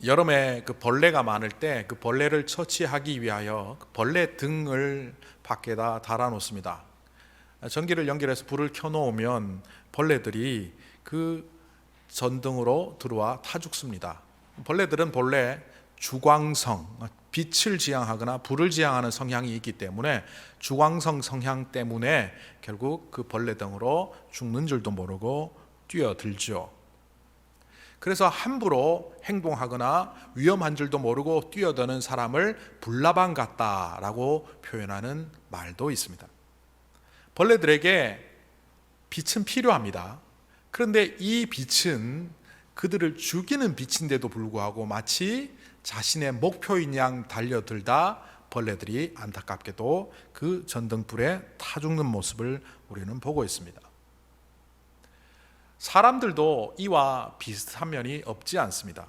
여름에 그 벌레가 많을 때 그 벌레를 처치하기 위하여 그 벌레 등을 밖에다 달아 놓습니다. 전기를 연결해서 불을 켜 놓으면 벌레들이 그 전등으로 들어와 타 죽습니다. 벌레들은 본래 주광성, 빛을 지향하거나 불을 지향하는 성향이 있기 때문에 주광성 성향 때문에 결국 그 벌레 등으로 죽는 줄도 모르고 뛰어들죠. 그래서 함부로 행동하거나 위험한 줄도 모르고 뛰어드는 사람을 불나방 같다라고 표현하는 말도 있습니다. 벌레들에게 빛은 필요합니다. 그런데 이 빛은 그들을 죽이는 빛인데도 불구하고 마치 자신의 목표인 양 달려들다 벌레들이 안타깝게도 그 전등불에 타 죽는 모습을 우리는 보고 있습니다. 사람들도 이와 비슷한 면이 없지 않습니다.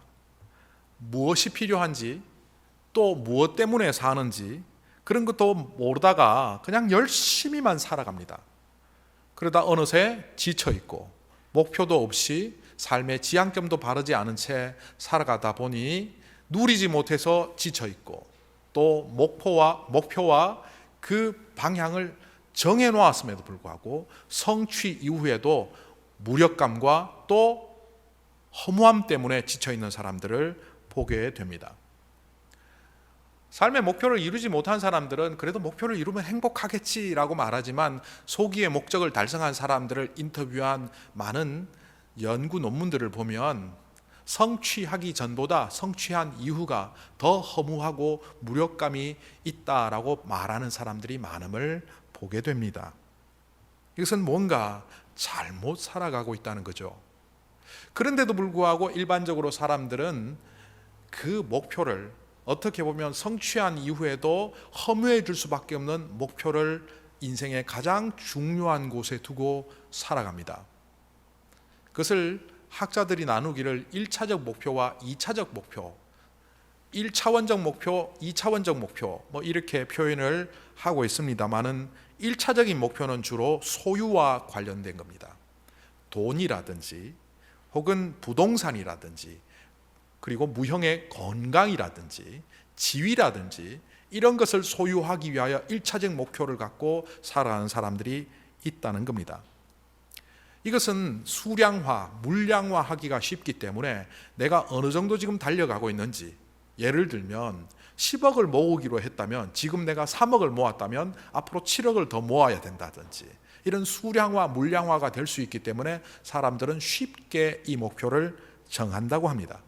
무엇이 필요한지 또 무엇 때문에 사는지 그런 것도 모르다가 그냥 열심히만 살아갑니다. 그러다 어느새 지쳐있고 목표도 없이 삶의 지향점도 바르지 않은 채 살아가다 보니 누리지 못해서 지쳐있고 또 목표와 그 방향을 정해놓았음에도 불구하고 성취 이후에도 무력감과 또 허무함 때문에 지쳐있는 사람들을 보게 됩니다. 삶의 목표를 이루지 못한 사람들은 그래도 목표를 이루면 행복하겠지라고 말하지만 소기의 목적을 달성한 사람들을 인터뷰한 많은 연구 논문들을 보면 성취하기 전보다 성취한 이후가 더 허무하고 무력감이 있다라고 말하는 사람들이 많음을 보게 됩니다. 이것은 뭔가 잘못 살아가고 있다는 거죠. 그런데도 불구하고 일반적으로 사람들은 그 목표를 어떻게 보면 성취한 이후에도 허무해질 수밖에 없는 목표를 인생의 가장 중요한 곳에 두고 살아갑니다. 그것을 학자들이 나누기를 1차적 목표와 2차적 목표, 1차원적 목표, 2차원적 목표 이렇게 표현을 하고 있습니다만은 1차적인 목표는 주로 소유와 관련된 겁니다. 돈이라든지 혹은 부동산이라든지 그리고 무형의 건강이라든지 지위라든지 이런 것을 소유하기 위하여 1차적 목표를 갖고 살아가는 사람들이 있다는 겁니다. 이것은 수량화, 물량화하기가 쉽기 때문에 내가 어느 정도 지금 달려가고 있는지, 예를 들면 10억을 모으기로 했다면 지금 내가 3억을 모았다면 앞으로 7억을 더 모아야 된다든지 이런 수량화, 물량화가 될 수 있기 때문에 사람들은 쉽게 이 목표를 정한다고 합니다.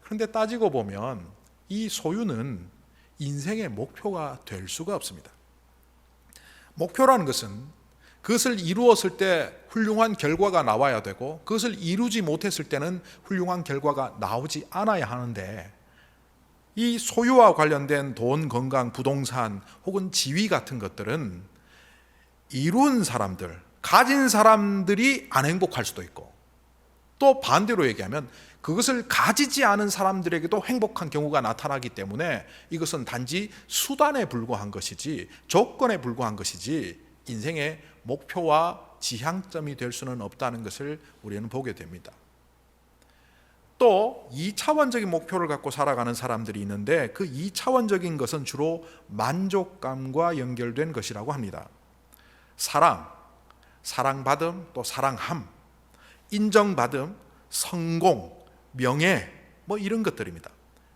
그런데 따지고 보면 이 소유는 인생의 목표가 될 수가 없습니다. 목표라는 것은 그것을 이루었을 때 훌륭한 결과가 나와야 되고 그것을 이루지 못했을 때는 훌륭한 결과가 나오지 않아야 하는데 이 소유와 관련된 돈, 건강, 부동산 혹은 지위 같은 것들은 이룬 사람들, 가진 사람들이 안 행복할 수도 있고 또 반대로 얘기하면 그것을 가지지 않은 사람들에게도 행복한 경우가 나타나기 때문에 이것은 단지 수단에 불과한 것이지 조건에 불과한 것이지 인생의 목표와 지향점이 될 수는 없다는 것을 우리는 보게 됩니다. 또 2차원적인 목표를 갖고 살아가는 사람들이 있는데 그 2차원적인 것은 주로 만족감과 연결된 것이라고 합니다. 사랑받음, 또 사랑함, 인정받음, 성공, 명예 이런 것들입니다.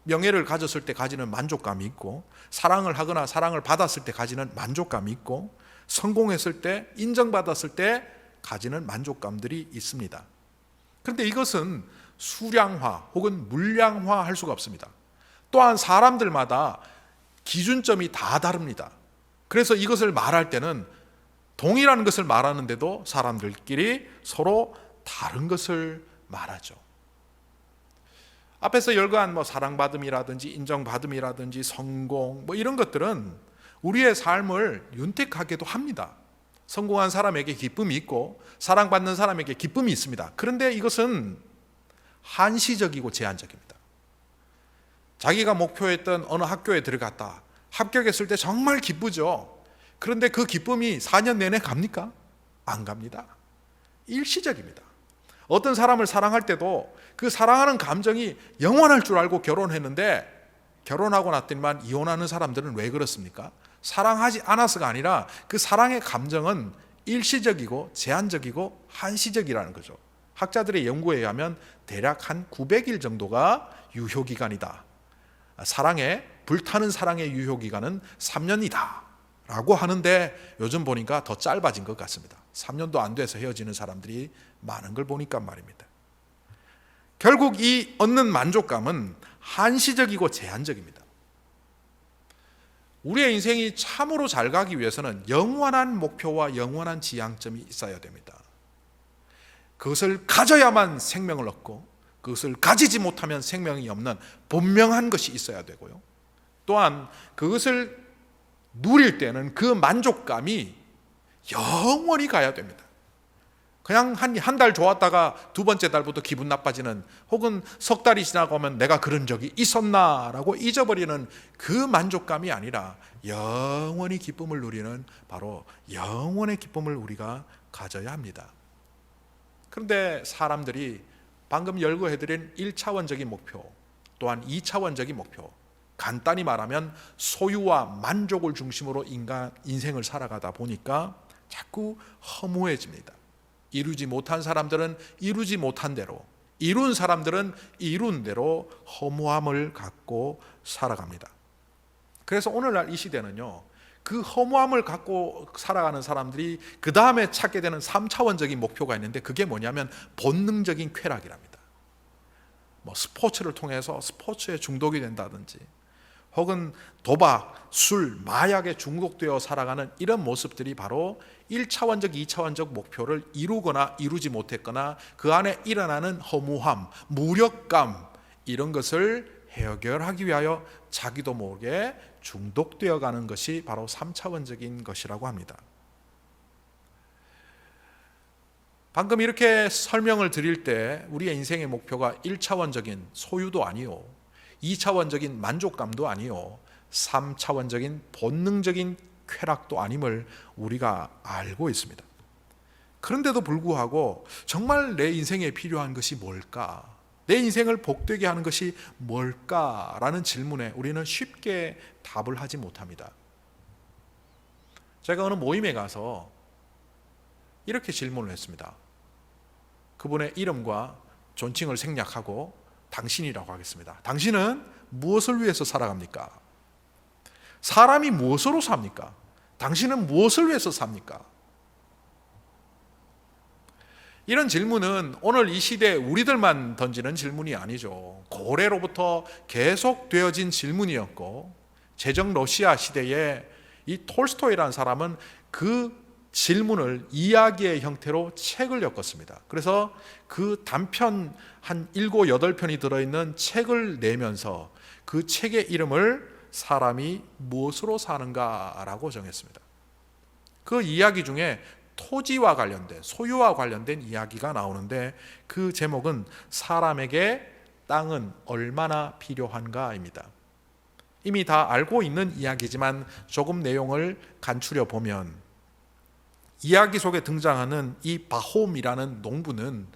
명예를 가졌을 때 가지는 만족감이 있고 사랑을 하거나 사랑을 받았을 때 가지는 만족감이 있고 성공했을 때 인정받았을 때 가지는 만족감들이 있습니다. 그런데 이것은 수량화 혹은 물량화 할 수가 없습니다. 또한 사람들마다 기준점이 다 다릅니다. 그래서 이것을 말할 때는 동일한 것을 말하는데도 사람들끼리 서로 다른 것을 말하죠. 앞에서 열거한 사랑받음이라든지 인정받음이라든지 성공 이런 것들은 우리의 삶을 윤택하게도 합니다. 성공한 사람에게 기쁨이 있고 사랑받는 사람에게 기쁨이 있습니다. 그런데 이것은 한시적이고 제한적입니다. 자기가 목표했던 어느 학교에 들어갔다 합격했을 때 정말 기쁘죠. 그런데 그 기쁨이 4년 내내 갑니까? 안 갑니다. 일시적입니다. 어떤 사람을 사랑할 때도 그 사랑하는 감정이 영원할 줄 알고 결혼했는데 결혼하고 났더니만 이혼하는 사람들은 왜 그렇습니까? 사랑하지 않아서가 아니라 그 사랑의 감정은 일시적이고 제한적이고 한시적이라는 거죠. 학자들의 연구에 의하면 대략 한 900일 정도가 유효기간이다. 불타는 사랑의 유효기간은 3년이다 라고 하는데 요즘 보니까 더 짧아진 것 같습니다. 3년도 안 돼서 헤어지는 사람들이 많은 걸 보니까 말입니다. 결국 이 얻는 만족감은 한시적이고 제한적입니다. 우리의 인생이 참으로 잘 가기 위해서는 영원한 목표와 영원한 지향점이 있어야 됩니다. 그것을 가져야만 생명을 얻고 그것을 가지지 못하면 생명이 없는 분명한 것이 있어야 되고요. 또한 그것을 누릴 때는 그 만족감이 영원히 가야 됩니다. 그냥 한 달 좋았다가 두 번째 달부터 기분 나빠지는, 혹은 석 달이 지나고 오면 내가 그런 적이 있었나라고 잊어버리는 그 만족감이 아니라 영원히 기쁨을 누리는 바로 영원의 기쁨을 우리가 가져야 합니다. 그런데 사람들이 방금 열거해드린 1차원적인 목표, 또한 2차원적인 목표, 간단히 말하면 소유와 만족을 중심으로 인생을 살아가다 보니까 자꾸 허무해집니다. 이루지 못한 사람들은 이루지 못한 대로, 이룬 사람들은 이룬 대로 허무함을 갖고 살아갑니다. 그래서 오늘날 이 시대는요, 그 허무함을 갖고 살아가는 사람들이 그 다음에 찾게 되는 3차원적인 목표가 있는데, 그게 뭐냐면 본능적인 쾌락이랍니다. 스포츠를 통해서 스포츠에 중독이 된다든지, 혹은 도박, 술, 마약에 중독되어 살아가는 이런 모습들이 바로 1차원적, 2차원적 목표를 이루거나 이루지 못했거나 그 안에 일어나는 허무함, 무력감, 이런 것을 해결하기 위하여 자기도 모르게 중독되어 가는 것이 바로 3차원적인 것이라고 합니다. 방금 이렇게 설명을 드릴 때 우리의 인생의 목표가 1차원적인 소유도 아니요, 2차원적인 만족감도 아니요, 3차원적인 본능적인 쾌락도 아님을 우리가 알고 있습니다. 그런데도 불구하고 정말 내 인생에 필요한 것이 뭘까? 내 인생을 복되게 하는 것이 뭘까라는 질문에 우리는 쉽게 답을 하지 못합니다. 제가 어느 모임에 가서 이렇게 질문을 했습니다. 그분의 이름과 존칭을 생략하고 당신이라고 하겠습니다. 당신은 무엇을 위해서 살아갑니까? 사람이 무엇으로 삽니까? 당신은 무엇을 위해서 삽니까? 이런 질문은 오늘 이 시대에 우리들만 던지는 질문이 아니죠. 고래로부터 계속 되어진 질문이었고, 제정 러시아 시대에 이 톨스토이라는 사람은 그 질문을 이야기의 형태로 책을 엮었습니다. 그래서 그 단편 한 7, 8편이 들어있는 책을 내면서 그 책의 이름을 사람이 무엇으로 사는가라고 정했습니다. 그 이야기 중에 토지와 관련된, 소유와 관련된 이야기가 나오는데, 그 제목은 사람에게 땅은 얼마나 필요한가입니다. 이미 다 알고 있는 이야기지만 조금 내용을 간추려 보면, 이야기 속에 등장하는 이 바홈이라는 농부는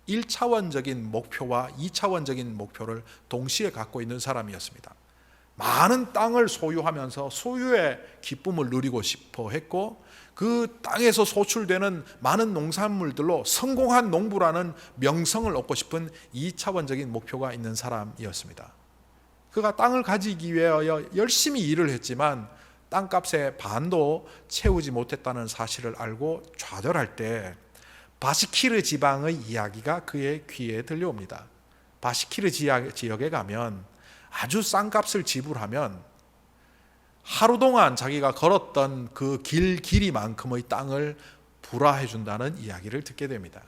1차원적인 목표와 2차원적인 목표를 동시에 갖고 있는 사람이었습니다. 많은 땅을 소유하면서 소유의 기쁨을 누리고 싶어 했고, 그 땅에서 소출되는 많은 농산물들로 성공한 농부라는 명성을 얻고 싶은 2차원적인 목표가 있는 사람이었습니다. 그가 땅을 가지기 위하여 열심히 일을 했지만 땅값의 반도 채우지 못했다는 사실을 알고 좌절할 때 바시키르 지방의 이야기가 그의 귀에 들려옵니다. 바시키르 지역에 가면 아주 싼 값을 지불하면 하루 동안 자기가 걸었던 그 길이만큼의 땅을 불화해 준다는 이야기를 듣게 됩니다.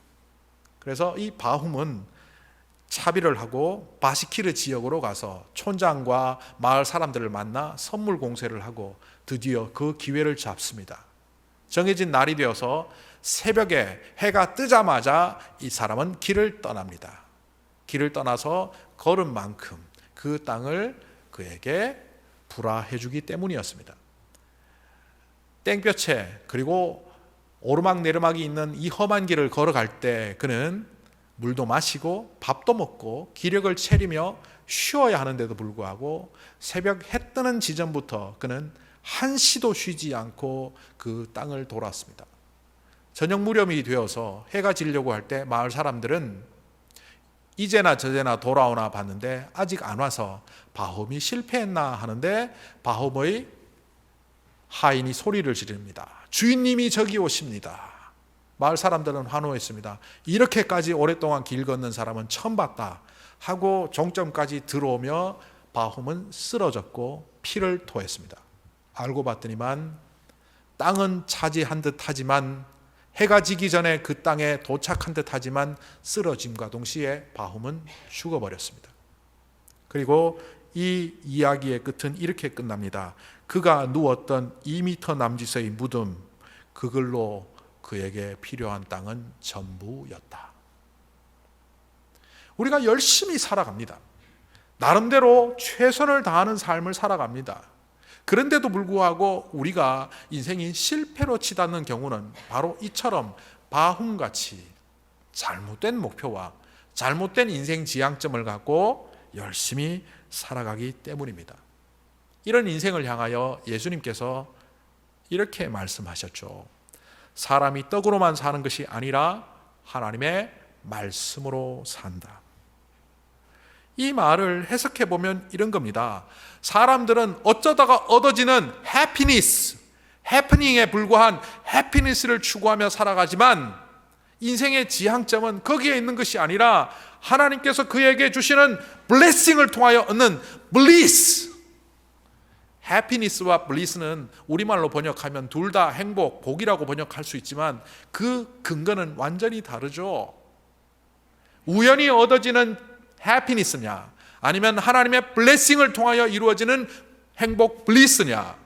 그래서 이 바훔은 차비를 하고 바시키르 지역으로 가서 촌장과 마을 사람들을 만나 선물 공세를 하고 드디어 그 기회를 잡습니다. 정해진 날이 되어서 새벽에 해가 뜨자마자 이 사람은 길을 떠납니다. 길을 떠나서 걸은 만큼 그 땅을 그에게 불화해 주기 때문이었습니다. 땡볕에, 그리고 오르막 내리막이 있는 이 험한 길을 걸어갈 때 그는 물도 마시고 밥도 먹고 기력을 차리며 쉬어야 하는데도 불구하고 새벽 해 뜨는 지점부터 그는 한시도 쉬지 않고 그 땅을 돌았습니다. 저녁 무렵이 되어서 해가 지려고 할 때 마을 사람들은 이제나 저제나 돌아오나 봤는데 아직 안 와서 바홈이 실패했나 하는데 바홈의 하인이 소리를 지릅니다. 주인님이 저기 오십니다. 마을 사람들은 환호했습니다. 이렇게까지 오랫동안 길 걷는 사람은 처음 봤다 하고 종점까지 들어오며 바홈은 쓰러졌고 피를 토했습니다. 알고 봤더니만 땅은 차지한 듯 하지만 해가 지기 전에 그 땅에 도착한 듯 하지만 쓰러짐과 동시에 바홈은 죽어버렸습니다. 그리고 이 이야기의 끝은 이렇게 끝납니다. 그가 누웠던 2m 남짓의 무덤, 그걸로 그에게 필요한 땅은 전부였다. 우리가 열심히 살아갑니다. 나름대로 최선을 다하는 삶을 살아갑니다. 그런데도 불구하고 우리가 인생이 실패로 치닫는 경우는 바로 이처럼 바훔같이 잘못된 목표와 잘못된 인생 지향점을 갖고 열심히 살아가기 때문입니다. 이런 인생을 향하여 예수님께서 이렇게 말씀하셨죠. 사람이 떡으로만 사는 것이 아니라 하나님의 말씀으로 산다. 이 말을 해석해 보면 이런 겁니다. 사람들은 어쩌다가 얻어지는 해피니스, 해프닝에 불과한 해피니스를 추구하며 살아가지만 인생의 지향점은 거기에 있는 것이 아니라 하나님께서 그에게 주시는 블레싱을 통하여 얻는 블리스. 해피니스와 블리스는 우리말로 번역하면 둘 다 행복, 복이라고 번역할 수 있지만 그 근거는 완전히 다르죠. 우연히 얻어지는 해피니스냐 아니면 하나님의 블레싱을 통하여 이루어지는 행복 블리스냐.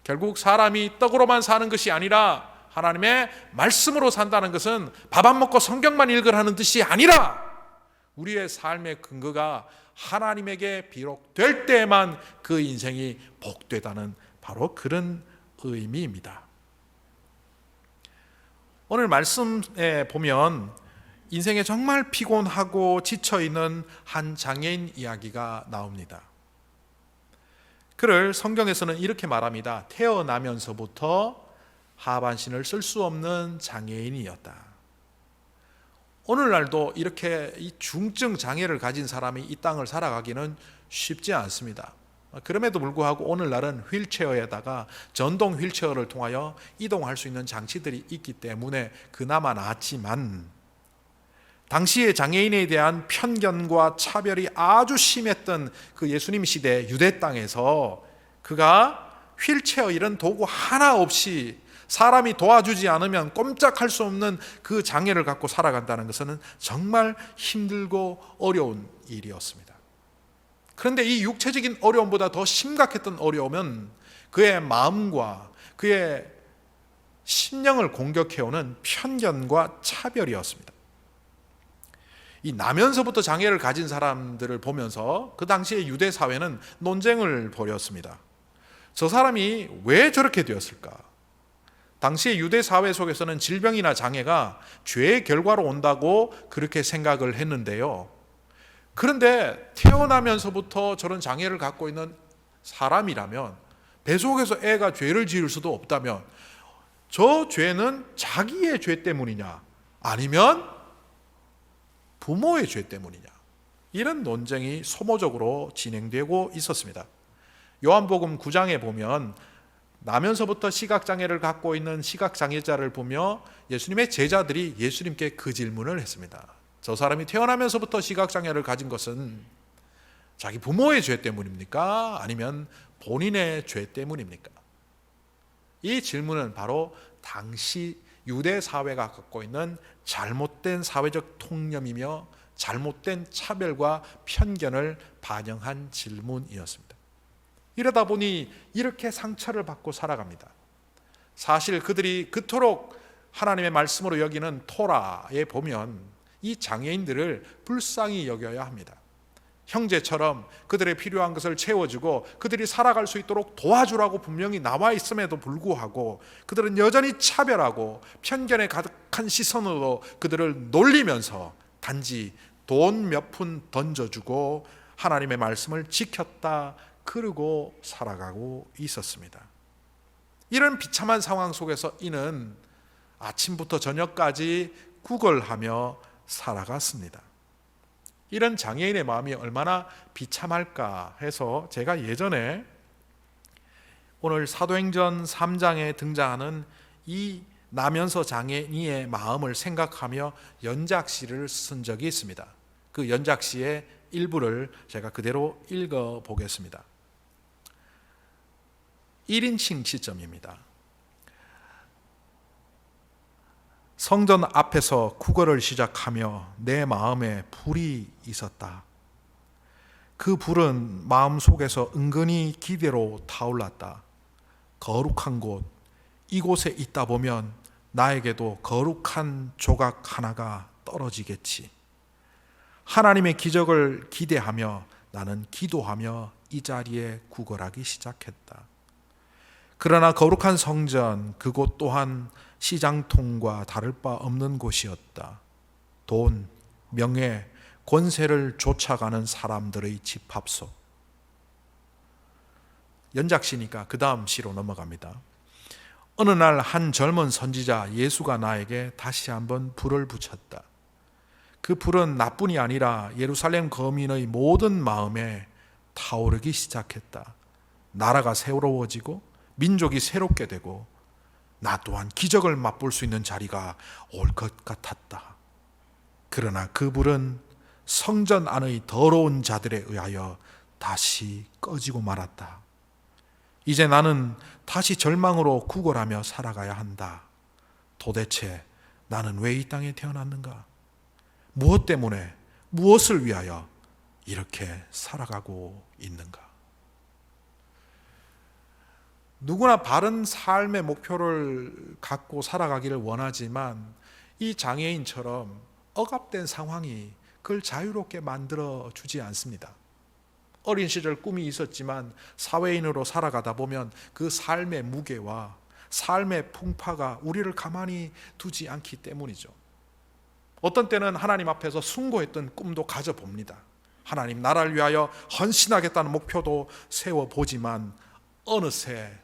결국 사람이 떡으로만 사는 것이 아니라 하나님의 말씀으로 산다는 것은 밥 안 먹고 성경만 읽으라는 뜻이 아니라 우리의 삶의 근거가 하나님에게 비록될 때에만 그 인생이 복되다는 바로 그런 의미입니다. 오늘 말씀에 보면 인생에 정말 피곤하고 지쳐있는 한 장애인 이야기가 나옵니다. 그를 성경에서는 이렇게 말합니다. 태어나면서부터 하반신을 쓸 수 없는 장애인이었다. 오늘날도 이렇게 이 중증 장애를 가진 사람이 이 땅을 살아가기는 쉽지 않습니다. 그럼에도 불구하고 오늘날은 휠체어에다가 전동 휠체어를 통하여 이동할 수 있는 장치들이 있기 때문에 그나마 낫지만 당시의 장애인에 대한 편견과 차별이 아주 심했던 그 예수님 시대 유대 땅에서 그가 휠체어 이런 도구 하나 없이 사람이 도와주지 않으면 꼼짝할 수 없는 그 장애를 갖고 살아간다는 것은 정말 힘들고 어려운 일이었습니다. 그런데 이 육체적인 어려움보다 더 심각했던 어려움은 그의 마음과 그의 심령을 공격해오는 편견과 차별이었습니다. 이 나면서부터 장애를 가진 사람들을 보면서 그 당시의 유대 사회는 논쟁을 벌였습니다. 저 사람이 왜 저렇게 되었을까? 당시의 유대 사회 속에서는 질병이나 장애가 죄의 결과로 온다고 그렇게 생각을 했는데요. 그런데 태어나면서부터 저런 장애를 갖고 있는 사람이라면 뱃속에서 애가 죄를 지을 수도 없다면 저 죄는 자기의 죄 때문이냐 아니면 부모의 죄 때문이냐, 이런 논쟁이 소모적으로 진행되고 있었습니다. 요한복음 9장에 보면 나면서부터 시각장애를 갖고 있는 시각장애자를 보며 예수님의 제자들이 예수님께 그 질문을 했습니다. 저 사람이 태어나면서부터 시각장애를 가진 것은 자기 부모의 죄 때문입니까? 아니면 본인의 죄 때문입니까? 이 질문은 바로 당시 유대 사회가 갖고 있는 잘못된 사회적 통념이며 잘못된 차별과 편견을 반영한 질문이었습니다. 이러다 보니 이렇게 상처를 받고 살아갑니다. 사실 그들이 그토록 하나님의 말씀으로 여기는 토라에 보면 이 장애인들을 불쌍히 여겨야 합니다. 형제처럼 그들의 필요한 것을 채워주고 그들이 살아갈 수 있도록 도와주라고 분명히 나와 있음에도 불구하고 그들은 여전히 차별하고 편견에 가득한 시선으로 그들을 놀리면서 단지 돈 몇 푼 던져주고 하나님의 말씀을 지켰다 그러고 살아가고 있었습니다. 이런 비참한 상황 속에서 이는 아침부터 저녁까지 구걸하며 살아갔습니다. 이런 장애인의 마음이 얼마나 비참할까 해서 제가 예전에 오늘 사도행전 3장에 등장하는 이 나면서 장애인의 마음을 생각하며 연작시를 쓴 적이 있습니다. 그 연작시의 일부를 제가 그대로 읽어보겠습니다. 1인칭 시점입니다. 성전 앞에서 구걸을 시작하며 내 마음에 불이 있었다. 그 불은 마음속에서 은근히 기대로 타올랐다. 거룩한 곳, 이곳에 있다 보면 나에게도 거룩한 조각 하나가 떨어지겠지. 하나님의 기적을 기대하며 나는 기도하며 이 자리에 구걸하기 시작했다. 그러나 거룩한 성전, 그곳 또한 시장통과 다를 바 없는 곳이었다. 돈, 명예, 권세를 쫓아가는 사람들의 집합소. 연작시니까 그 다음 시로 넘어갑니다. 어느 날 한 젊은 선지자 예수가 나에게 다시 한번 불을 붙였다. 그 불은 나뿐이 아니라 예루살렘 거민의 모든 마음에 타오르기 시작했다. 나라가 새로워지고 민족이 새롭게 되고 나 또한 기적을 맛볼 수 있는 자리가 올 것 같았다. 그러나 그 불은 성전 안의 더러운 자들에 의하여 다시 꺼지고 말았다. 이제 나는 다시 절망으로 구걸하며 살아가야 한다. 도대체 나는 왜 이 땅에 태어났는가? 무엇 때문에, 무엇을 위하여 이렇게 살아가고 있는가? 누구나 바른 삶의 목표를 갖고 살아가기를 원하지만 이 장애인처럼 억압된 상황이 그걸 자유롭게 만들어 주지 않습니다. 어린 시절 꿈이 있었지만 사회인으로 살아가다 보면 그 삶의 무게와 삶의 풍파가 우리를 가만히 두지 않기 때문이죠. 어떤 때는 하나님 앞에서 숭고했던 꿈도 가져봅니다. 하나님 나라를 위하여 헌신하겠다는 목표도 세워보지만 어느새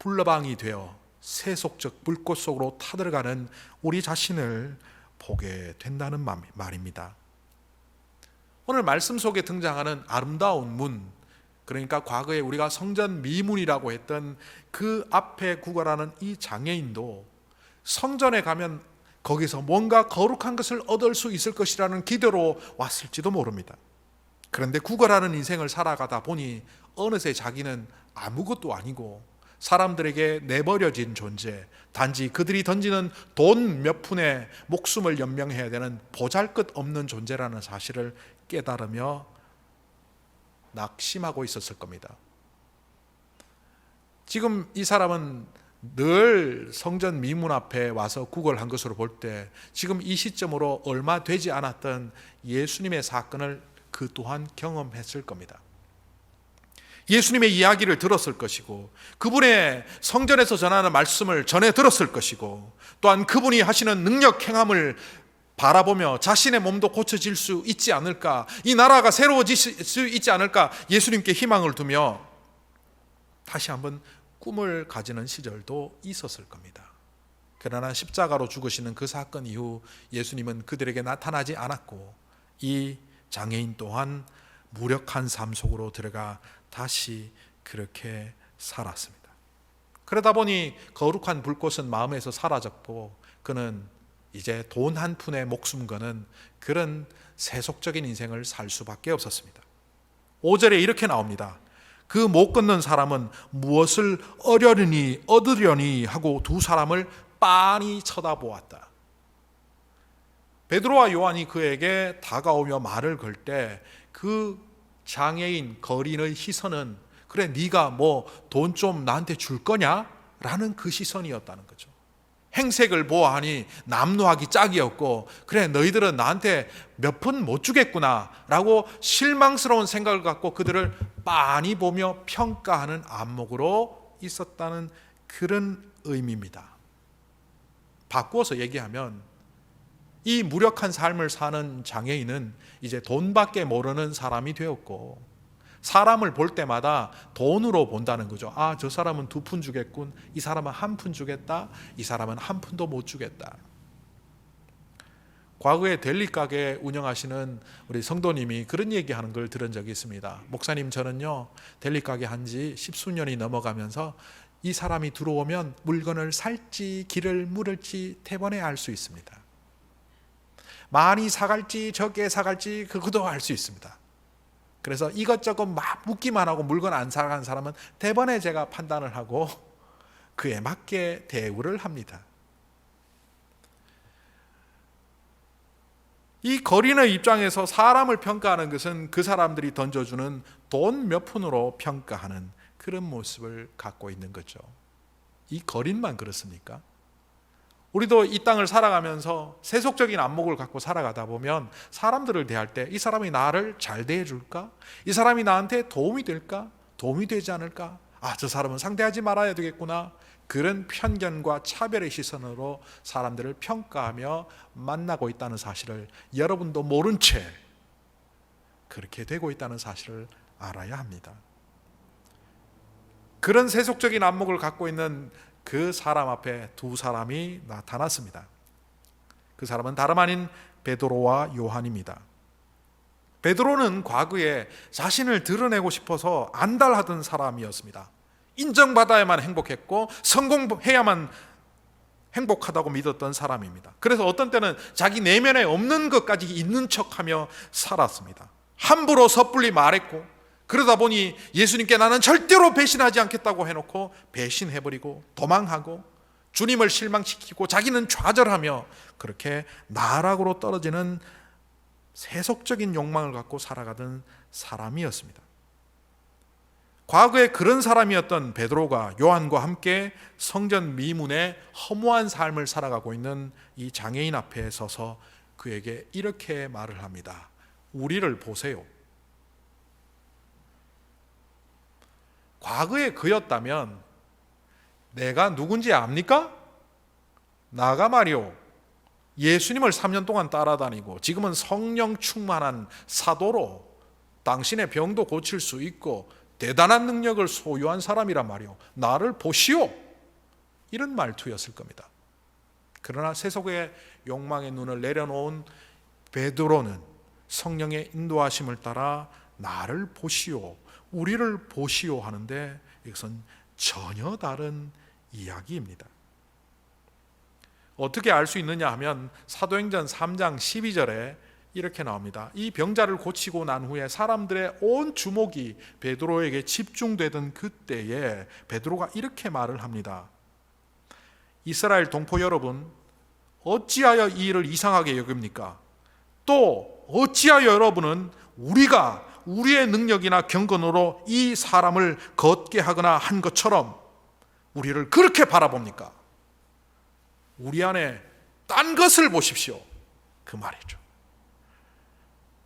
불나방이 되어 세속적 불꽃 속으로 타들어가는 우리 자신을 보게 된다는 말입니다. 오늘 말씀 속에 등장하는 아름다운 문, 그러니까 과거에 우리가 성전 미문이라고 했던 그 앞에 구걸하는 이 장애인도 성전에 가면 거기서 뭔가 거룩한 것을 얻을 수 있을 것이라는 기대로 왔을지도 모릅니다. 그런데 구걸하는 인생을 살아가다 보니 어느새 자기는 아무것도 아니고 사람들에게 내버려진 존재, 단지 그들이 던지는 돈 몇 푼에 목숨을 연명해야 되는 보잘것없는 존재라는 사실을 깨달으며 낙심하고 있었을 겁니다. 지금 이 사람은 늘 성전 미문 앞에 와서 구걸한 것으로 볼 때 지금 이 시점으로 얼마 되지 않았던 예수님의 사건을 그 또한 경험했을 겁니다. 예수님의 이야기를 들었을 것이고 그분의 성전에서 전하는 말씀을 전해 들었을 것이고 또한 그분이 하시는 능력 행함을 바라보며 자신의 몸도 고쳐질 수 있지 않을까, 이 나라가 새로워질 수 있지 않을까 예수님께 희망을 두며 다시 한번 꿈을 가지는 시절도 있었을 겁니다. 그러나 십자가로 죽으시는 그 사건 이후 예수님은 그들에게 나타나지 않았고 이 장애인 또한 무력한 삶 속으로 들어가 다시 그렇게 살았습니다. 그러다 보니 거룩한 불꽃은 마음에서 사라졌고 그는 이제 돈 한 푼에 목숨 거는 그런 세속적인 인생을 살 수밖에 없었습니다. 5절에 이렇게 나옵니다. 그 못 걷는 사람은 무엇을 얻으려니 하고 두 사람을 빤히 쳐다보았다. 베드로와 요한이 그에게 다가오며 말을 걸 때 그 장애인 거린의 시선은 그래 네가 뭐 돈 좀 나한테 줄 거냐? 라는 그 시선이었다는 거죠. 행색을 보아하니 남루하기 짝이었고, 그래 너희들은 나한테 몇 푼 못 주겠구나 라고 실망스러운 생각을 갖고 그들을 빤히 보며 평가하는 안목으로 있었다는 그런 의미입니다. 바꾸어서 얘기하면 이 무력한 삶을 사는 장애인은 이제 돈밖에 모르는 사람이 되었고, 사람을 볼 때마다 돈으로 본다는 거죠. 아, 저 사람은 2푼 주겠군, 이 사람은 1푼 주겠다, 이 사람은 1푼도 못 주겠다. 과거에 델리 가게 운영하시는 우리 성도님이 그런 얘기하는 걸 들은 적이 있습니다. 목사님, 저는요 델리 가게 한지 10수년이 넘어가면서 이 사람이 들어오면 물건을 살지 길을 물을지 대번에 알 수 있습니다. 많이 사갈지 적게 사갈지 그것도 알 수 있습니다. 그래서 이것저것 막 묻기만 하고 물건 안 사간 사람은 대번에 제가 판단을 하고 그에 맞게 대우를 합니다. 이 거린의 입장에서 사람을 평가하는 것은 그 사람들이 던져주는 돈 몇 푼으로 평가하는 그런 모습을 갖고 있는 거죠. 이 거린만 그렇습니까? 우리도 이 땅을 살아가면서 세속적인 안목을 갖고 살아가다 보면 사람들을 대할 때 이 사람이 나를 잘 대해줄까? 이 사람이 나한테 도움이 될까? 도움이 되지 않을까? 아, 저 사람은 상대하지 말아야 되겠구나. 그런 편견과 차별의 시선으로 사람들을 평가하며 만나고 있다는 사실을 여러분도 모른 채 그렇게 되고 있다는 사실을 알아야 합니다. 그런 세속적인 안목을 갖고 있는 그 사람 앞에 두 사람이 나타났습니다. 그 사람은 다름 아닌 베드로와 요한입니다. 베드로는 과거에 자신을 드러내고 싶어서 안달하던 사람이었습니다. 인정받아야만 행복했고 성공해야만 행복하다고 믿었던 사람입니다. 그래서 어떤 때는 자기 내면에 없는 것까지 있는 척하며 살았습니다. 함부로 섣불리 말했고, 그러다 보니 예수님께 나는 절대로 배신하지 않겠다고 해놓고 배신해버리고 도망하고 주님을 실망시키고 자기는 좌절하며 그렇게 나락으로 떨어지는 세속적인 욕망을 갖고 살아가던 사람이었습니다. 과거에 그런 사람이었던 베드로가 요한과 함께 성전 미문에 허무한 삶을 살아가고 있는 이 장애인 앞에 서서 그에게 이렇게 말을 합니다. 우리를 보세요. 과거에 그였다면 내가 누군지 압니까? 나가 말이오, 예수님을 3년 동안 따라다니고 지금은 성령 충만한 사도로 당신의 병도 고칠 수 있고 대단한 능력을 소유한 사람이란 말이오, 나를 보시오, 이런 말투였을 겁니다. 그러나 세속의 욕망의 눈을 내려놓은 베드로는 성령의 인도하심을 따라 나를 보시오, 우리를 보시오 하는데 이것은 전혀 다른 이야기입니다. 어떻게 알 수 있느냐 하면 사도행전 3장 12절에 이렇게 나옵니다. 이 병자를 고치고 난 후에 사람들의 온 주목이 베드로에게 집중되던 그때에 베드로가 이렇게 말을 합니다. 이스라엘 동포 여러분, 어찌하여 이 일을 이상하게 여깁니까? 또 어찌하여 여러분은 우리가 우리의 능력이나 경건으로 이 사람을 걷게 하거나 한 것처럼 우리를 그렇게 바라봅니까? 우리 안에 딴 것을 보십시오, 그 말이죠.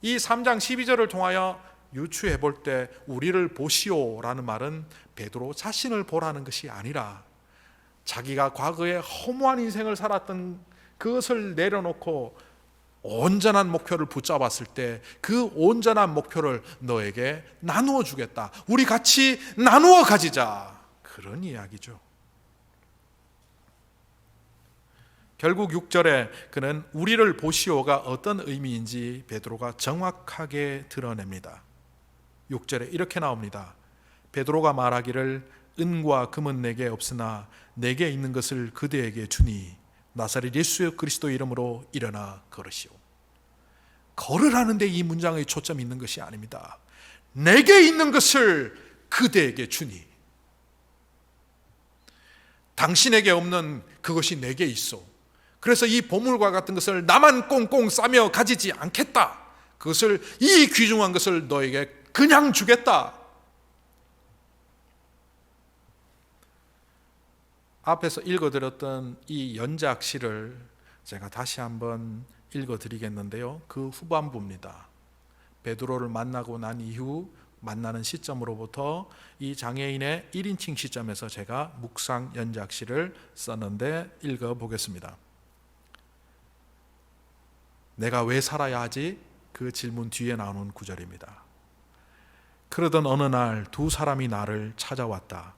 이 3장 12절을 통하여 유추해 볼 때 우리를 보시오라는 말은 베드로 자신을 보라는 것이 아니라 자기가 과거에 허무한 인생을 살았던 그것을 내려놓고 온전한 목표를 붙잡았을 때 그 온전한 목표를 너에게 나누어 주겠다, 우리 같이 나누어 가지자, 그런 이야기죠. 결국 6절에 그는 우리를 보시오가 어떤 의미인지 베드로가 정확하게 드러냅니다. 6절에 이렇게 나옵니다. 베드로가 말하기를 은과 금은 내게 없으나 내게 있는 것을 그대에게 주니 나사렛 예수 그리스도 이름으로 일어나 걸으시오. 걸으라는데 이 문장의 초점이 있는 것이 아닙니다. 내게 있는 것을 그대에게 주니, 당신에게 없는 그것이 내게 있어. 그래서 이 보물과 같은 것을 나만 꽁꽁 싸며 가지지 않겠다. 그것을, 이 귀중한 것을 너에게 그냥 주겠다. 앞에서 읽어드렸던 이 연작시를 제가 다시 한번 읽어드리겠는데요. 그 후반부입니다. 베드로를 만나고 난 이후 만나는 시점으로부터 이 장애인의 1인칭 시점에서 제가 묵상 연작시를 썼는데 읽어보겠습니다. 내가 왜 살아야 하지? 그 질문 뒤에 나오는 구절입니다. 그러던 어느 날 두 사람이 나를 찾아왔다.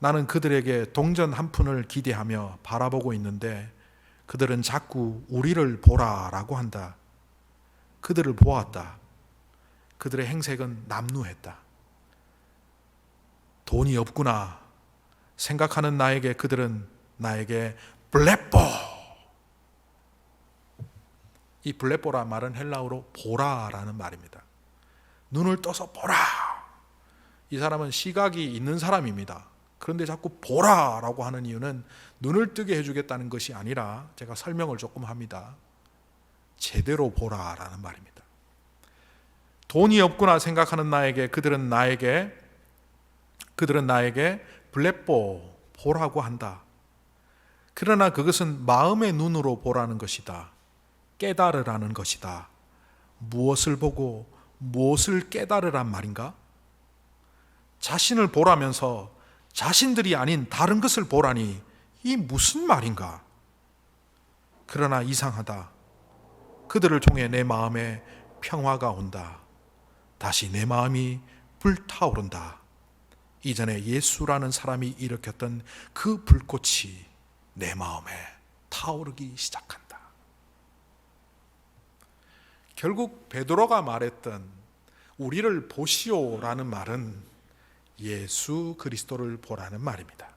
나는 그들에게 동전 한 푼을 기대하며 바라보고 있는데 그들은 자꾸 우리를 보라라고 한다. 그들을 보았다. 그들의 행색은 남루했다. 돈이 없구나 생각하는 나에게 그들은 나에게 블레뽀, 이 블레뽀라 말은 헬라어로 보라라는 말입니다. 눈을 떠서 보라. 이 사람은 시각이 있는 사람입니다. 그런데 자꾸 보라라고 하는 이유는 눈을 뜨게 해주겠다는 것이 아니라, 제가 설명을 조금 합니다. 제대로 보라라는 말입니다. 돈이 없구나 생각하는 나에게 그들은 나에게 블레뽀, 보라고 한다. 그러나 그것은 마음의 눈으로 보라는 것이다. 깨달으라는 것이다. 무엇을 보고 무엇을 깨달으란 말인가? 자신을 보라면서 자신들이 아닌 다른 것을 보라니 이 무슨 말인가? 그러나 이상하다. 그들을 통해 내 마음에 평화가 온다. 다시 내 마음이 불타오른다. 이전에 예수라는 사람이 일으켰던 그 불꽃이 내 마음에 타오르기 시작한다. 결국 베드로가 말했던 우리를 보시오라는 말은 예수 그리스도를 보라는 말입니다.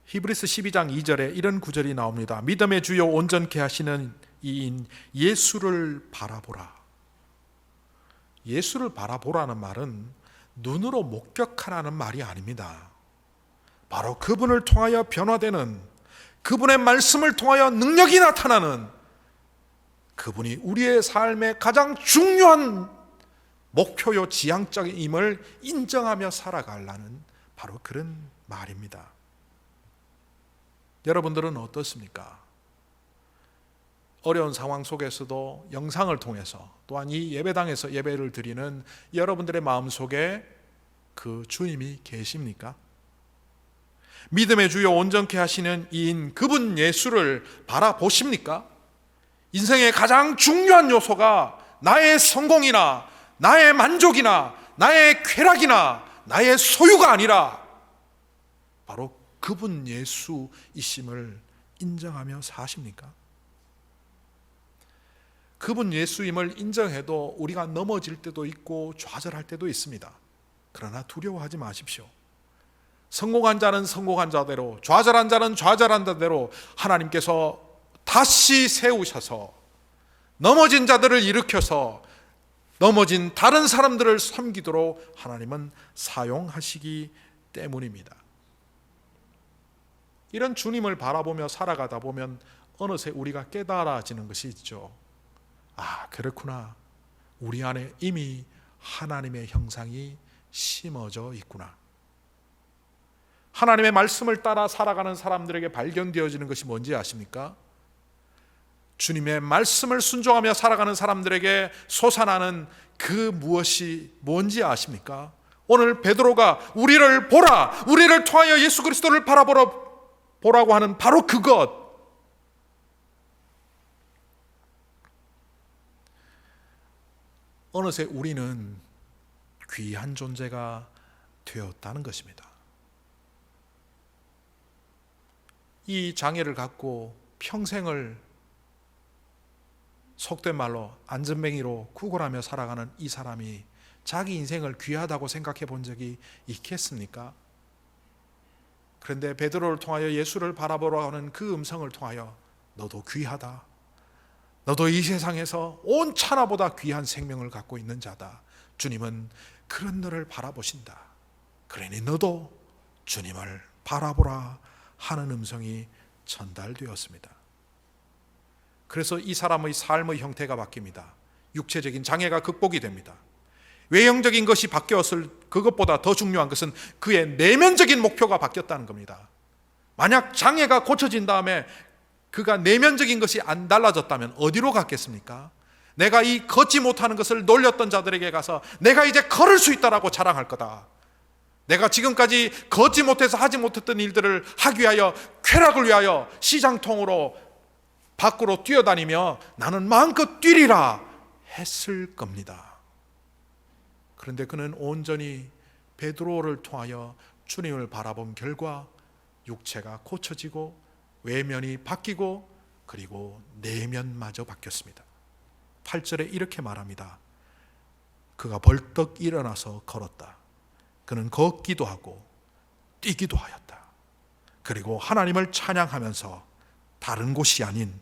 히브리서 12장 2절에 이런 구절이 나옵니다. 믿음의 주요 온전케 하시는 이인 예수를 바라보라. 예수를 바라보라는 말은 눈으로 목격하라는 말이 아닙니다. 바로 그분을 통하여 변화되는, 그분의 말씀을 통하여 능력이 나타나는, 그분이 우리의 삶의 가장 중요한 목표요 지향적임을 인정하며 살아가려는 바로 그런 말입니다. 여러분들은 어떻습니까? 어려운 상황 속에서도 영상을 통해서 또한 이 예배당에서 예배를 드리는 여러분들의 마음속에 그 주님이 계십니까? 믿음의 주요 온전케 하시는 이인 그분 예수를 바라보십니까? 인생의 가장 중요한 요소가 나의 성공이나 나의 만족이나 나의 쾌락이나 나의 소유가 아니라 바로 그분 예수이심을 인정하며 사십니까? 그분 예수임을 인정해도 우리가 넘어질 때도 있고 좌절할 때도 있습니다. 그러나 두려워하지 마십시오. 성공한 자는 성공한 자대로, 좌절한 자는 좌절한 자대로 하나님께서 다시 세우셔서 넘어진 자들을 일으켜서 넘어진 다른 사람들을 섬기도록 하나님은 사용하시기 때문입니다. 이런 주님을 바라보며 살아가다 보면 어느새 우리가 깨달아지는 것이 있죠. 아, 그렇구나. 우리 안에 이미 하나님의 형상이 심어져 있구나. 하나님의 말씀을 따라 살아가는 사람들에게 발견되어지는 것이 뭔지 아십니까? 주님의 말씀을 순종하며 살아가는 사람들에게 솟아나는 그 무엇이 뭔지 아십니까? 오늘 베드로가 우리를 보라, 우리를 통하여 예수 그리스도를 바라보라고 하는 바로 그것. 어느새 우리는 귀한 존재가 되었다는 것입니다. 이 장애를 갖고 평생을 속된 말로 안전뱅이로 구걸하며 살아가는 이 사람이 자기 인생을 귀하다고 생각해 본 적이 있겠습니까? 그런데 베드로를 통하여 예수를 바라보라고 하는 그 음성을 통하여 너도 귀하다. 너도 이 세상에서 온 천하보다 귀한 생명을 갖고 있는 자다. 주님은 그런 너를 바라보신다. 그러니 너도 주님을 바라보라 하는 음성이 전달되었습니다. 그래서 이 사람의 삶의 형태가 바뀝니다. 육체적인 장애가 극복이 됩니다. 외형적인 것이 바뀌었을 그것보다 더 중요한 것은 그의 내면적인 목표가 바뀌었다는 겁니다. 만약 장애가 고쳐진 다음에 그가 내면적인 것이 안 달라졌다면 어디로 갔겠습니까? 내가 이 걷지 못하는 것을 놀렸던 자들에게 가서 내가 이제 걸을 수 있다라고 자랑할 거다. 내가 지금까지 걷지 못해서 하지 못했던 일들을 하기 위하여, 쾌락을 위하여 시장통으로 밖으로 뛰어다니며 나는 마음껏 뛰리라 했을 겁니다. 그런데 그는 온전히 베드로를 통하여 주님을 바라본 결과 육체가 고쳐지고 외면이 바뀌고 그리고 내면마저 바뀌었습니다. 8절에 이렇게 말합니다. 그가 벌떡 일어나서 걸었다. 그는 걷기도 하고 뛰기도 하였다. 그리고 하나님을 찬양하면서 다른 곳이 아닌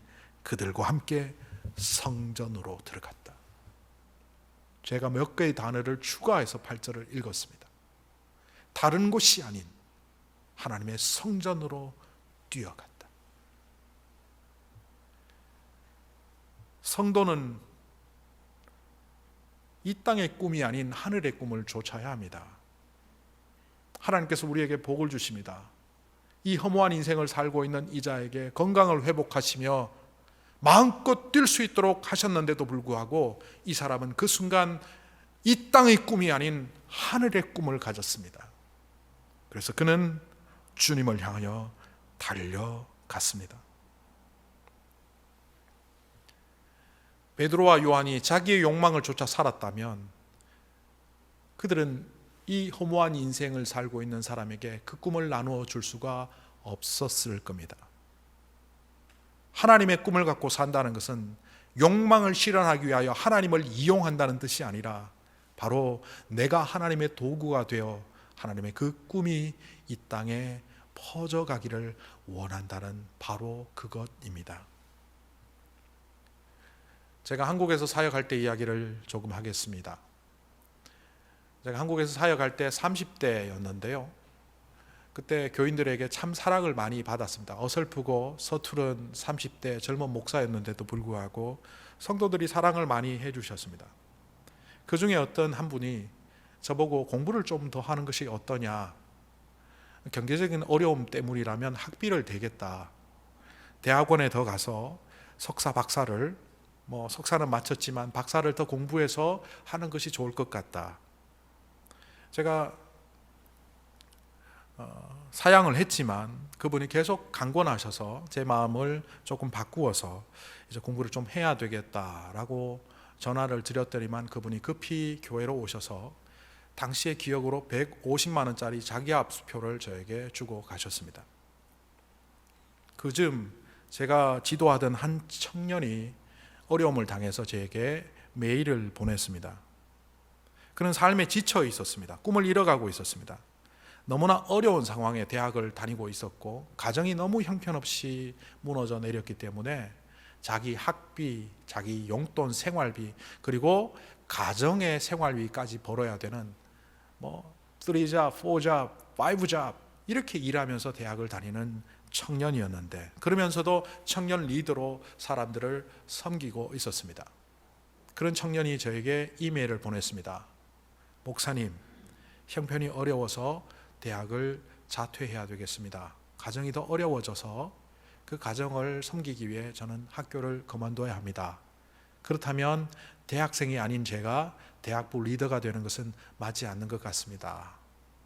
그들과 함께 성전으로 들어갔다. 제가 몇 개의 단어를 추가해서 8절을 읽었습니다. 다른 곳이 아닌 하나님의 성전으로 뛰어갔다. 성도는 이 땅의 꿈이 아닌 하늘의 꿈을 좇아야 합니다. 하나님께서 우리에게 복을 주십니다. 이 허무한 인생을 살고 있는 이자에게 건강을 회복하시며 마음껏 뛸 수 있도록 하셨는데도 불구하고 이 사람은 그 순간 이 땅의 꿈이 아닌 하늘의 꿈을 가졌습니다. 그래서 그는 주님을 향하여 달려갔습니다. 베드로와 요한이 자기의 욕망을 쫓아 살았다면 그들은 이 허무한 인생을 살고 있는 사람에게 그 꿈을 나누어 줄 수가 없었을 겁니다. 하나님의 꿈을 갖고 산다는 것은 욕망을 실현하기 위하여 하나님을 이용한다는 뜻이 아니라 바로 내가 하나님의 도구가 되어 하나님의 그 꿈이 이 땅에 퍼져가기를 원한다는 바로 그것입니다. 제가 한국에서 사역할 때 이야기를 조금 하겠습니다. 제가 한국에서 사역할 때 30대였는데요. 그때 교인들에게 참 사랑을 많이 받았습니다. 어설프고 서투른 30대 젊은 목사였는데도 불구하고 성도들이 사랑을 많이 해주셨습니다. 그 중에 어떤 한 분이 저보고 공부를 좀 더 하는 것이 어떠냐, 경제적인 어려움 때문이라면 학비를 대겠다, 대학원에 더 가서 석사 박사를 석사는 마쳤지만 박사를 더 공부해서 하는 것이 좋을 것 같다. 제가 사양을 했지만 그분이 계속 강권하셔서 제 마음을 조금 바꾸어서 이제 공부를 좀 해야 되겠다라고 전화를 드렸더니만 그분이 급히 교회로 오셔서 당시의 기억으로 150만 원짜리 자기압수표를 저에게 주고 가셨습니다. 그즈음 제가 지도하던 한 청년이 어려움을 당해서 저에게 메일을 보냈습니다. 그는 삶에 지쳐 있었습니다. 꿈을 잃어가고 있었습니다. 너무나 어려운 상황에 대학을 다니고 있었고 가정이 너무 형편없이 무너져 내렸기 때문에 자기 학비, 자기 용돈, 생활비, 그리고 가정의 생활비까지 벌어야 되는 3잡, 4잡, 5잡 이렇게 일하면서 대학을 다니는 청년이었는데, 그러면서도 청년 리더로 사람들을 섬기고 있었습니다. 그런 청년이 저에게 이메일을 보냈습니다. 목사님, 형편이 어려워서 대학을 자퇴해야 되겠습니다. 가정이 더 어려워져서 그 가정을 섬기기 위해 저는 학교를 그만둬야 합니다. 그렇다면 대학생이 아닌 제가 대학부 리더가 되는 것은 맞지 않는 것 같습니다.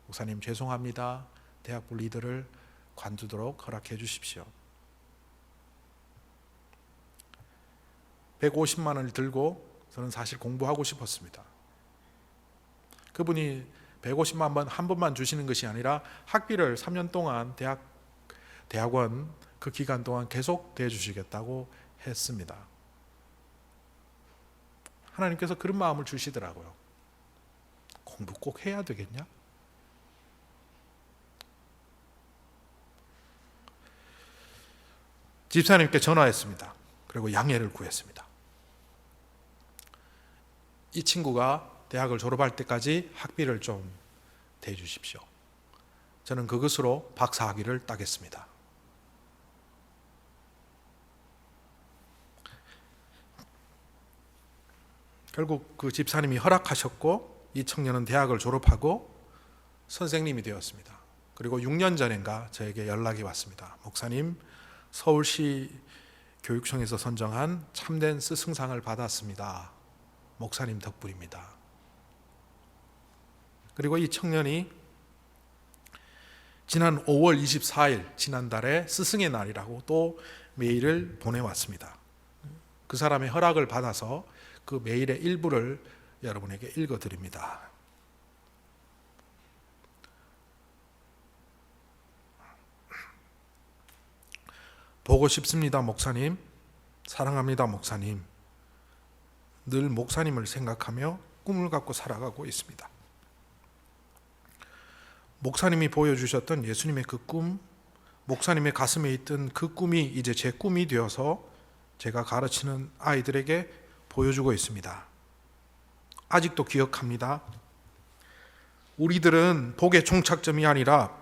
목사님 죄송합니다. 대학부 리더를 관두도록 허락해 주십시오. 150만 원을 들고 저는 사실 공부하고 싶었습니다. 그분이 150만 원 한 번만 주시는 것이 아니라 학비를 3년 동안 대학원 그 기간 동안 계속 대주시겠다고 했습니다. 하나님께서 그런 마음을 주시더라고요. 공부 꼭 해야 되겠냐? 집사님께 전화했습니다. 그리고 양해를 구했습니다. 이 친구가 대학을 졸업할 때까지 학비를 좀 대주십시오. 저는 그것으로 박사학위를 따겠습니다. 결국 그 집사님이 허락하셨고 이 청년은 대학을 졸업하고 선생님이 되었습니다. 그리고 6년 전인가 저에게 연락이 왔습니다. 목사님, 서울시 교육청에서 선정한 참된 스승상을 받았습니다. 목사님 덕분입니다. 그리고 이 청년이 지난 5월 24일 지난달에 스승의 날이라고 또 메일을 보내왔습니다. 그 사람의 허락을 받아서 그 메일의 일부를 여러분에게 읽어드립니다. 보고 싶습니다, 목사님. 사랑합니다, 목사님. 늘 목사님을 생각하며 꿈을 갖고 살아가고 있습니다. 목사님이 보여주셨던 예수님의 그 꿈, 목사님의 가슴에 있던 그 꿈이 이제 제 꿈이 되어서 제가 가르치는 아이들에게 보여주고 있습니다. 아직도 기억합니다. 우리들은 복의 종착점이 아니라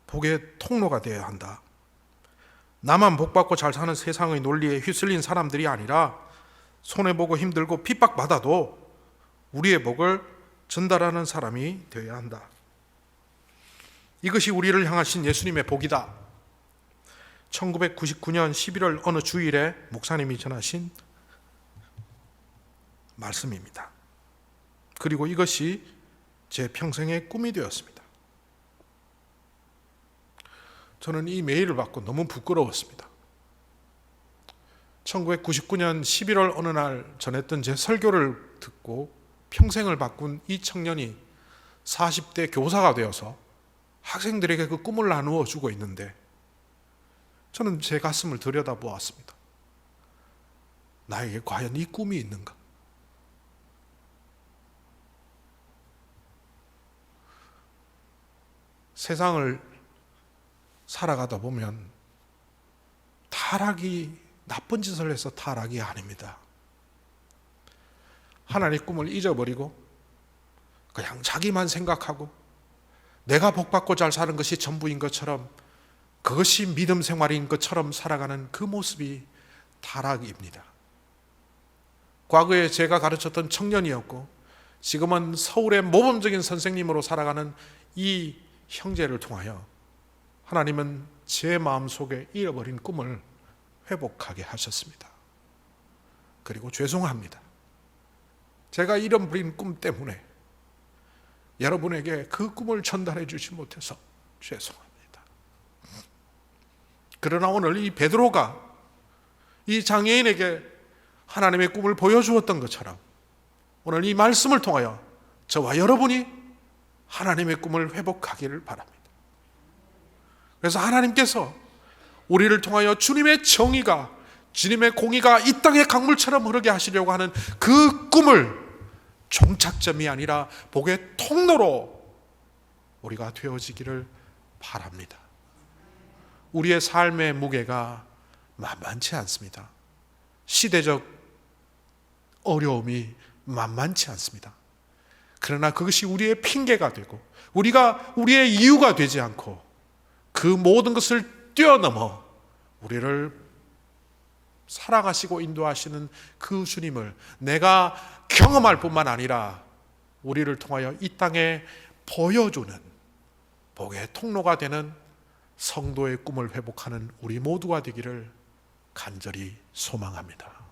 복의 통로가 되어야 한다. 나만 복받고 잘 사는 세상의 논리에 휩쓸린 사람들이 아니라 손해보고 힘들고 핍박받아도 우리의 복을 전달하는 사람이 되어야 한다. 이것이 우리를 향하신 예수님의 복이다. 1999년 11월 어느 주일에 목사님이 전하신 말씀입니다. 그리고 이것이 제 평생의 꿈이 되었습니다. 저는 이 메일을 받고 너무 부끄러웠습니다. 1999년 11월 어느 날 전했던 제 설교를 듣고 평생을 바꾼 이 청년이 40대 교사가 되어서 학생들에게 그 꿈을 나누어 주고 있는데 저는 제 가슴을 들여다보았습니다. 나에게 과연 이 꿈이 있는가? 세상을 살아가다 보면 타락이 나쁜 짓을 해서 타락이 아닙니다. 하나님의 꿈을 잊어버리고 그냥 자기만 생각하고 내가 복받고 잘 사는 것이 전부인 것처럼 그것이 믿음 생활인 것처럼 살아가는 그 모습이 타락입니다. 과거에 제가 가르쳤던 청년이었고 지금은 서울의 모범적인 선생님으로 살아가는 이 형제를 통하여 하나님은 제 마음속에 잃어버린 꿈을 회복하게 하셨습니다. 그리고 죄송합니다. 제가 잃어버린 꿈 때문에 여러분에게 그 꿈을 전달해 주지 못해서 죄송합니다. 그러나 오늘 이 베드로가 이 장애인에게 하나님의 꿈을 보여주었던 것처럼 오늘 이 말씀을 통하여 저와 여러분이 하나님의 꿈을 회복하기를 바랍니다. 그래서 하나님께서 우리를 통하여 주님의 정의가, 주님의 공의가 이 땅의 강물처럼 흐르게 하시려고 하는 그 꿈을 종착점이 아니라 복의 통로로 우리가 되어지기를 바랍니다. 우리의 삶의 무게가 만만치 않습니다. 시대적 어려움이 만만치 않습니다. 그러나 그것이 우리의 핑계가 되고 우리가 우리의 이유가 되지 않고 그 모든 것을 뛰어넘어 우리를 살아가시고 인도하시는 그 주님을 내가 경험할 뿐만 아니라 우리를 통하여 이 땅에 보여주는 복의 통로가 되는 성도의 꿈을 회복하는 우리 모두가 되기를 간절히 소망합니다.